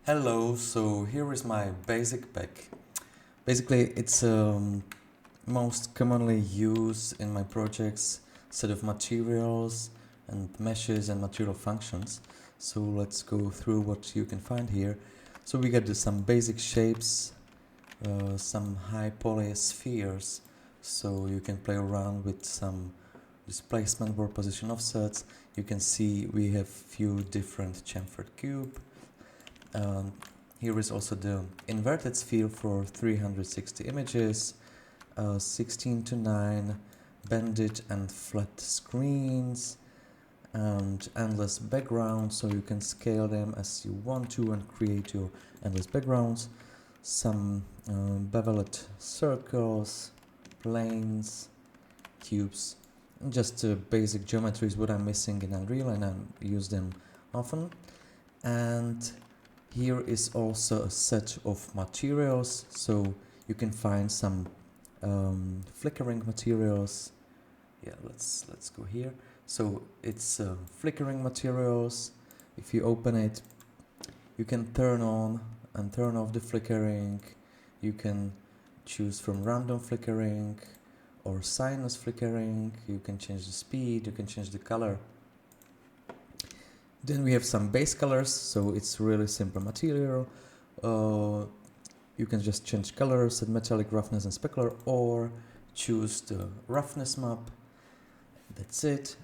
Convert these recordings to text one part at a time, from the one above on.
Hello, so here is my basic pack. Basically, it's most commonly used in my projects set of materials and meshes and material functions. So let's go through what you can find here. So we get some basic shapes, some high poly spheres, so you can play around with some displacement, world position offsets. You can see we have few different chamfered cube. Um, Here is also the inverted sphere for 360 images, 16 to 9 banded and flat screens, and endless backgrounds, so you can scale them as you want to and create your endless backgrounds. Some beveled circles, planes, cubes, just basic geometries what I'm missing in Unreal, and I use them often. And here is also a set of materials, so you can find some flickering materials. Yeah, let's go here. So it's flickering materials. If you open it, you can turn on and turn off the flickering. You can choose from random flickering or sinus flickering. You can change the speed, you can change the color. Then we have some base colors, so it's really simple material. You can just change colors, set metallic, roughness and specular, or choose the roughness map. That's it.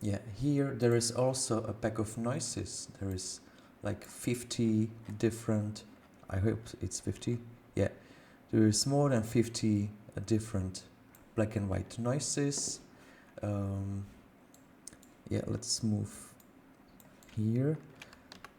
Yeah, here there is also a pack of noises. There is like 50 different, I hope it's 50. Yeah, there is more than 50 different black and white noises. Yeah, let's move here.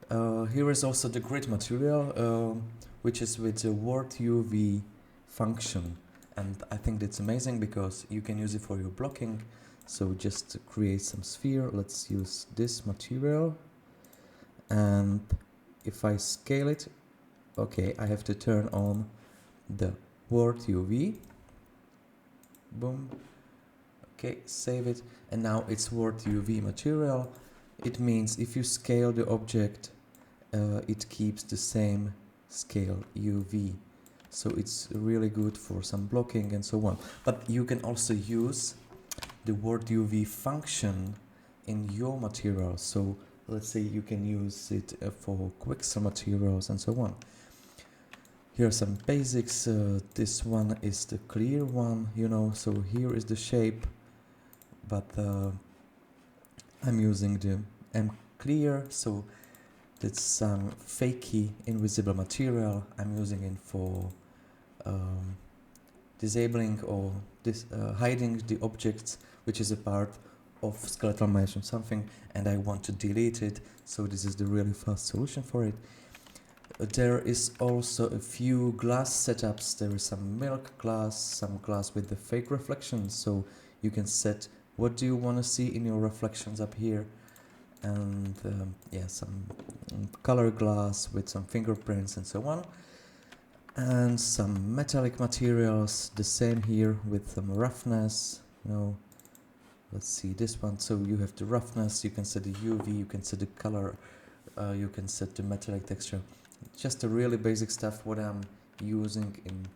Here is also the grid material, which is with the Word UV function, and I think that's amazing because you can use it for your blocking. So just to create some sphere, let's use this material, and if I scale it, okay, I have to turn on the Word UV. Boom. Okay, save it, and now it's Word UV material. It means if you scale the object, it keeps the same scale UV, so it's really good for some blocking and so on. But you can also use the Word UV function in your material, so let's say you can use it for Quixel materials and so on. Here are some basics. This one is the clear one, so here is the shape, but I'm using the M clear, so that's some fakey invisible material. I'm using it for disabling or hiding the objects which is a part of skeletal mesh or something, and I want to delete it, so this is the really fast solution for it. There is also a few glass setups. There is some milk glass, some glass with the fake reflections, so you can set what do you want to see in your reflections up here, and yeah, some color glass with some fingerprints and so on, and some metallic materials, the same here with some roughness. Let's see this one. So you have the roughness, you can set the UV, you can set the color, you can set the metallic texture. Just a really basic stuff what I'm using in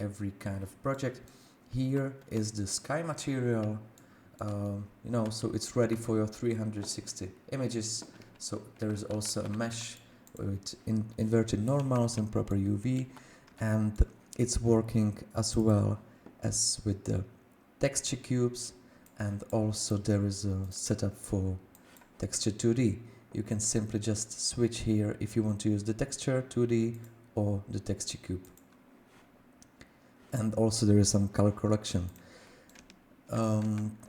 every kind of project. Here is the sky material, so it's ready for your 360 images. So there is also a mesh with inverted normals and proper UV, and it's working as well as with the texture cubes, and also there is a setup for texture 2D. You can simply just switch here if you want to use the texture 2D or the texture cube. And also there is some color correction.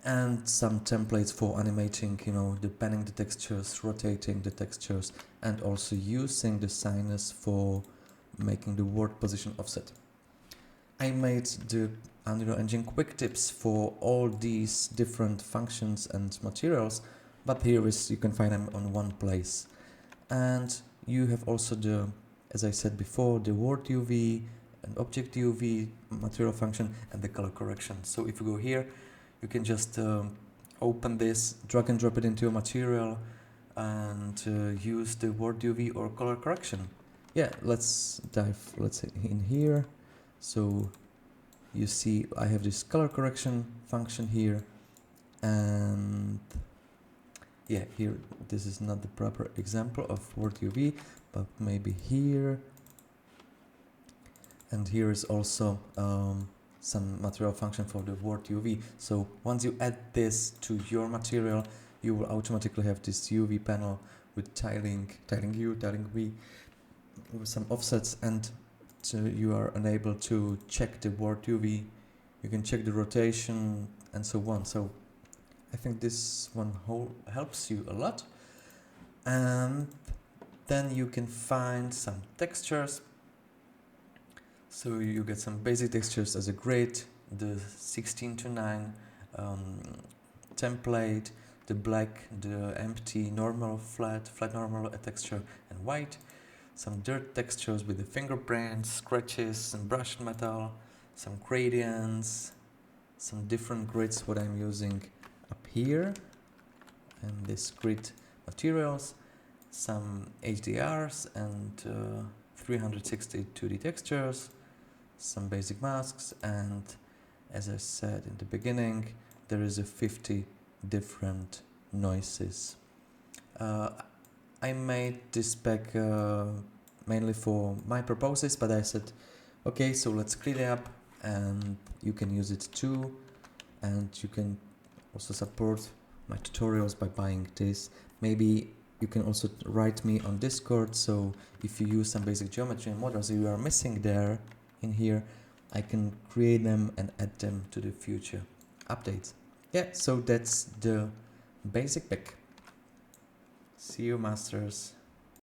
And some templates for animating, panning the textures, rotating the textures, and also using the sinus for making the world position offset. I made the Unreal Engine quick tips for all these different functions and materials, but here you can find them on one place. And you have also the, as I said before, the Word UV and Object UV material function and the color correction. So if you go here, you can just open this, drag and drop it into your material, and use the word UV or color correction. Yeah, let's dive, let's say, in here. So you see I have this color correction function here, and yeah, here this is not the proper example of word UV, but maybe here. And here is also some material function for the word UV. So once you add this to your material, you will automatically have this UV panel with tiling U, tiling V, with some offsets, and so you are unable to check the word UV. You can check the rotation and so on. So I think this one helps you a lot. And then you can find some textures. So you get some basic textures as a grid, the 16:9 template, the black, the empty, normal, flat normal texture, and white. Some dirt textures with the fingerprints, scratches, and brushed metal, some gradients, some different grids, what I'm using up here, and this grid materials, some HDRs and 360 2D textures, some basic masks, and as I said in the beginning, there is a 50 different noises. I made this spec mainly for my purposes, but I said, okay, so let's clean it up, and you can use it too, and you can also support my tutorials by buying this. Maybe you can also write me on Discord, so if you use some basic geometry and models you are missing there in here, I can create them and add them to the future updates. Yeah, so that's the basic pick. See you, masters.